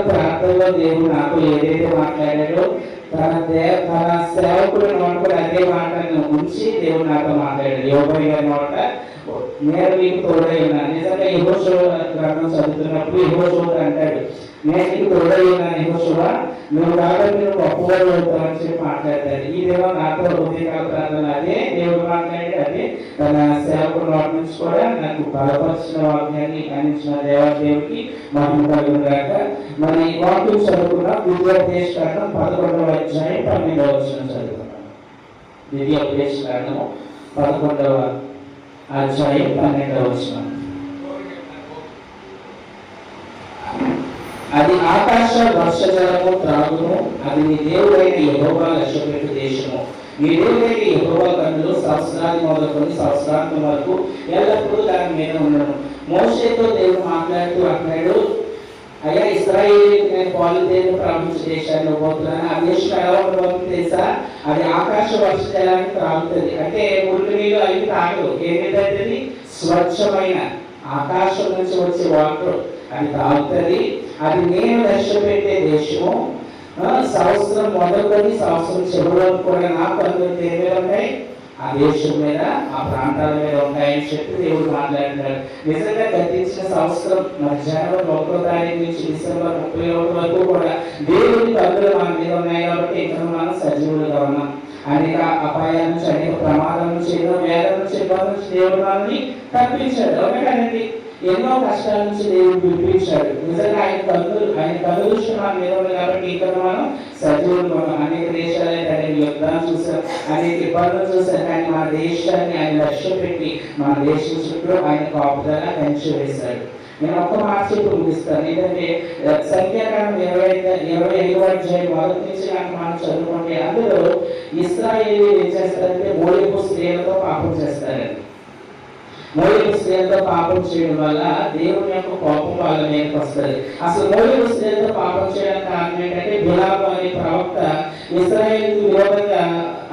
ప్రార్థనలో దేవుడు నాతో ఏదైతే మాట్లాడాడో తన సేవకుడు నోట అదే మాటను ఉంచి దేవుడు నాతో మాట్లాడాడు. యోబు గారి నోట నేను మీకు తోడై ఉన్నాను. నిజంగా యెహోషువ గ్రంథం చదువుతున్నప్పుడు యెహోషువ అంటాడు, నేను నీకు తోడై ఉన్నాను యెహోషువ, నువ్వు కాబట్టి నువ్వు గొప్పవాడు అవుతావని చెప్పి మాట్లాడతాడు. ఈ దేవ నాతో హృదయకాల ప్రార్థన అదే దేవుడు మాట్లాడి అదే తన సేవకుడు నోటి నుంచి కూడా నాకు బలపరిచిన వాక్యాన్ని అందించిన దేవాదేవికి మహిమ కలుగును గాక. మరి వాక్యం చదువుకున్న ద్వితీయోపదేశ కాండం 11వ అధ్యాయం 12వ వచనం చదువుకున్నాం. ద్వితీయోపదేశ కాండము 11వ అధ్యాయం 12వ వచనం. అది ఆకాశ వర్షజలము త్రాగును, అది నీ దేవుడైన యెహోవా లక్ష్యపెట్టు దేశము. నీ దేవుడైన యెహోవా కన్నులు సంవత్సరాన్ని మొదలుకొని సంవత్సరాంతం వరకు ఎల్లప్పుడూ దాని మీద ఉండను. మోషేతో దేవుడు మాట్లాడుతూ అన్నాడు, అయ్యా ఇశ్రాయేలీయులకు నేను పాలు తేనె ప్రవహించే దేశాన్ని ఇవ్వబోతున్నాను. ఆ దేశం ఎలా ఉండబోతుంది తెలుసా? అది ఆకాశ వర్షజలాన్ని త్రాగుతుంది. అంటే మురికి నీళ్ళు అవి తాగదు. ఏమిటంటే స్వచ్ఛమైన ఆకాశం నుంచి వచ్చే వాటర్ అది తాగుతుంది. అది నేను లక్ష్యపెట్టే దేశము. సంవత్సరం మొదలుకొని సంవత్సరం చివరి కూడా నా కన్నులు దేని మీద ఉంటాయి? ఆ దేశం మీద, ఆ ప్రాంతాల మీద ఉంటాయని చెప్పి దేవుడు మాట్లాడుతున్నాడు. నిజంగా గతించిన సంవత్సరం జనవరి 1వ తారీఖు నుంచి డిసెంబర్ 31 వరకు కూడా దేవుడి కన్నులు మన మీద ఉన్నాయి కాబట్టి ఇంకా మనం సజీవులుగా ఉన్నాం. అనేక అపాయాల నుంచి, అనేక ప్రమాదాల నుంచి, ఎన్నో వేదల నుంచి, ఇబ్బందుల నుంచి దేవుడు మనల్ని తప్పించాడు. అవునండి, ఎన్నో కష్టాల నుంచి దేవుడు పిలిపించాడు. నిజంగా ఆయన కన్ను దృష్టి మన మీద ఉంది కాబట్టి ఇక్కడ మనం సజీవులు. మనం అనేక దేశాలైతే అనేక యుద్ధాలు చూసాం, అనేక ఇబ్బందులు చూసాం. కానీ మన దేశాన్ని ఆయన లక్ష్యం పెట్టి మన దేశం చుట్టూ ఆయన కాపుదల కంచి వేశాడు. నేను ఒక్క మాట చెప్పి ముగిస్తాను. ఏంటంటే సంఖ్యాకాండం 25వ అధ్యాయం మొదటి నుంచి మనం చదువుకుంటే అందులో ఇశ్రాయేలీయులు ఏం చేస్తారంటే మోయబు స్త్రీలతో పాపం చేస్తారండి. మోయబు స్త్రీలతో పాపం చేయడం వల్ల దేవుని యొక్క కోపం వాళ్ళ మీదకి వస్తుంది. అసలు మోయబు స్త్రీలతో పాపం చేయడానికి కారణం ఏంటంటే బిలాము అనే ప్రవక్త ఇశ్రాయేలుకు విరోధంగా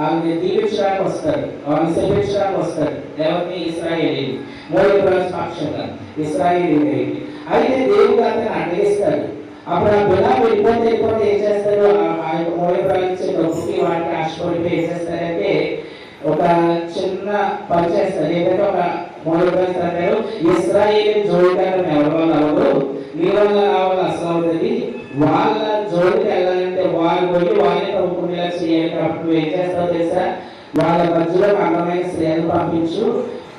ఆమెను దీవించడానికి వస్తాడు, ఆమెను శపించడానికి వస్తాడు. ఎవరిని? ఇశ్రాయేలీయులు. మోయబు రాజు పక్షంగా ఇశ్రాయేలీయులు. అయితే దేవుడు అతను అడ్డగిస్తాడు. అప్పుడు ఆ బిలాము వెళ్ళిపోతే ఏం చేస్తాడు? ఆ యొక్క మోయబు రాజు ఇచ్చే డబ్బుకి వాటికి ఆశపడిపోయి ఏం చేస్తారంటే ఒక చిన్న పని చేస్తారు. ఏదైతే ఒక అంటారు, ఇశ్రాయేలు జోడికాలను ఎవరి వల్ల అవ్వదు, నీ వల్ల నా వల్ల అసలు అవుతుంది. వాళ్ళ జోడికి వెళ్ళాలంటే వాళ్ళు పోయి వాళ్ళే తవ్వుకునేలా చేయాలి. కాబట్టి నువ్వు ఏం చేస్తావు తెలుసా? వాళ్ళ మధ్యలో అందమైన స్త్రీలను పంపించు,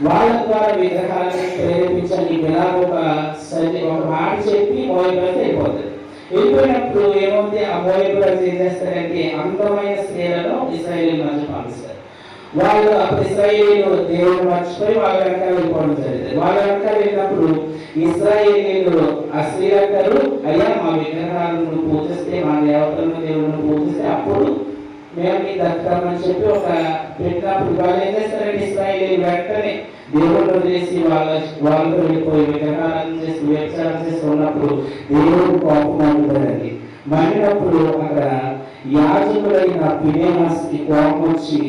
వాళ్ళ ద్వారా విగ్రహాలను ప్రేరేపించాలి. ఈ బిలాము ఒక మాట చెప్పి మోయబురాజు వెళ్ళిపోతుంది. వెళ్ళిపోయినప్పుడు ఏమవుతుంది? ఆ మోయబురాజు ఏం చేస్తారంటే అందమైన స్త్రీలను ఇశ్రాయేలు మధ్య పంపిస్తారు. వాళ్ళు అప్పుడు ఇశ్రాయేలీయులు దేవుడు మర్చిపోయి వాళ్ళ వెనకాల వెళ్ళిపోవడం జరిగింది. వాళ్ళ వెనకాల వెళ్ళినప్పుడు ఇశ్రాయేలీయులు ఆ స్త్రీలంటారు, అయ్యా మా విగ్రహాలను పూజిస్తే, మా దేవతలను దేవులను పూజిస్తే అప్పుడు మేము మీ దక్కుతామని చెప్పి ఒక పెట్టినప్పుడు వాళ్ళు ఏం చేస్తారంటే ఇశ్రాయేలీయులు వెంటనే దేవుడు వదిలేసి వాళ్ళతో వెళ్ళిపోయి విగ్రహాలను చేసి వ్యభిచారం చేస్తూ ఉన్నప్పుడు దేవుడు కోపం మండుతారండి. మండినప్పుడు అక్కడ యాజకుడైన ఫినెహాసుకి కోపం వచ్చి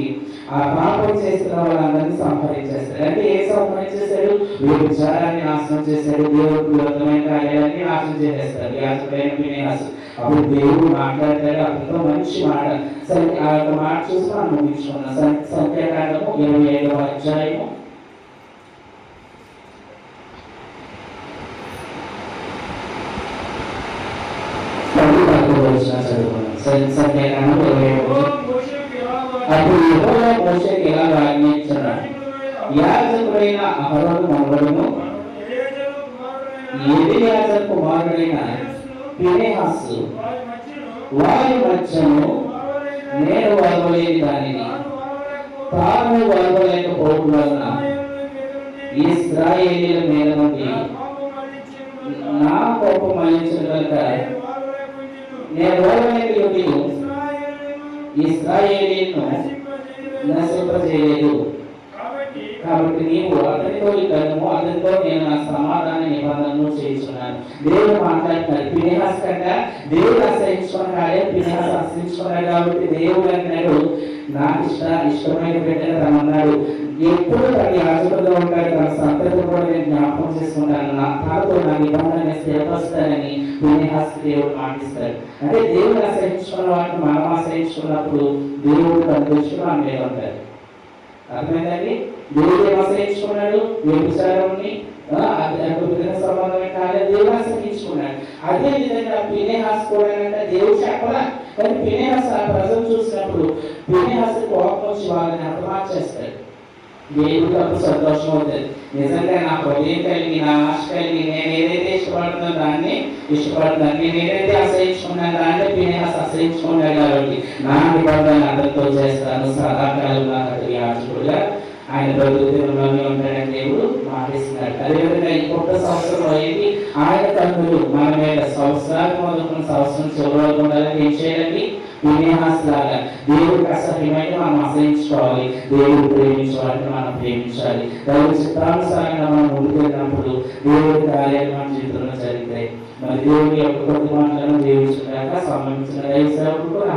ఆ పాపం చేస్తున్న వాళ్ళందరినీ సంహరించేస్తాడు. అంటే ఏ సంహరించేశాడు? వ్యభిచారాన్ని నాశనం చేశాడు, దేవుడికి విరుద్ధమైన కార్యాలన్నీ నాశనం చేసేస్తాడు యాజకుడైన ఫినెహాసు. అప్పుడు దేవుడు మాట్లాడతాడు, అతనితో మంచి మాట. సరే, ఆ యొక్క మాట చూసి మనం ముగించుకున్నాం. సంఖ్యాకాండము 25వ అధ్యాయము 10వ వచనం చదువుకున్నాం. సంఖ్యాకాండం 25వ. అప్పుడు యెహోవా మోషేకి ఇలా ఆజ్ఞాపించాడు, యాజకుడైన అహరోను మనవడును ఎలియాజరు కుమారుడైన ఫినెహాసు వారి మధ్యను నేను వదలలేని దానిని తాను వదలలేకపోవడం వలన ఇశ్రాయేలీయుల మీద నుండి నా కోపం మళ్లించిన కనుక నేను వదలలేని ఇశ్రాయేలీయులను నశింపజేయలేదు. కాబట్టి నీవు అతనితో కనుము, అతనితో నేను నా సమాధాన నిబంధనను చేస్తున్నాను. దేవుడు మాట్లాడుతున్నాడు. ఫినెహాసు కంటే దేవుడు ఆశ్రయించుకున్నాడే, ఫినెహాసు ఆశ్రయించుకున్నాడు కాబట్టి దేవుడు అంటున్నాడు, నాకు ఇష్టమైన బిడ్డను రమ్మన్నాడు. ఎప్పుడు తన యాజకుడుగా ఉంటాడు, తన సంతతి కూడా నేను జ్ఞాపకం చేసుకుంటాను, తనతో నా నిబంధన స్థిరపరుస్తానని ఫీనెహాసు దేవుడు మాటిస్తాడు. అంటే దేవుడు ఆశ్రయించుకున్న వాటిని మనం ఆశ్రయించుకున్నప్పుడు దేవుడు తన దృష్టిలో మన మీద ఉంటాడు. అర్థమైందండి? దేవుడు ఏం ఆశ్రయించుకున్నాడు? వ్యభిచారాన్ని సంబంధమే కానీ దేవుడు ఆశ్రయించుకున్నాడు. అదే విధంగా ఫీనెహాసు కూడా అంటే దేవుడు చెప్పలా, కానీ ఫీనెహాసు ఆ ప్రజలు చూసినప్పుడు ఫీనెహాసు కోపం వచ్చి వాళ్ళని హతమార్చేస్తాడు. దేవుడికి అప్పుడు సంతోషం అవుతుంది. నిజంగా నా హృదయం కలిగి, నా ఆశ కలిగి, నేను ఏదైతే ఇష్టపడుతున్నానో దాన్ని ఇష్టపడుతున్నాను, నేను ఏదైతే ఆశ్రయించుకున్నాను దాన్ని ఫీనెహాసు ఆశ్రయించుకున్నాడు కాబట్టి నా నిబంధన అందరితో చేస్తాను, సదాకాలం నాకు అతని యాజకుడుగా ఆయన ప్రభుత్వంలోనే ఉంటాడని దేవుడు మాటిస్తున్నాడు. అదేవిధంగా ఈ కొత్త సంవత్సరంలో ఏంటి, ఆయన కన్నులు మన మీద సంవత్సరాలు మొదలుకున్న సంవత్సరం చివరిలో ఉండాలని ఏం చేయాలండి? ఫీనెహాసు లాగా దేవుడికి అసహ్యమైన మనం ఆశ్రయించుకోవాలి, దేవుడు ప్రేమించాలని మనం ప్రేమించాలి. దేవుడి చిత్తానుసారంగా మనం ముందుకెళ్ళినప్పుడు దేవుడి కార్యాలు మన జీవితంలో జరుగుతాయి. మరి దేవుడి యొక్క కొద్ది మాటలను దేవుడి సంబంధించిన దైవ సేవకులకు నా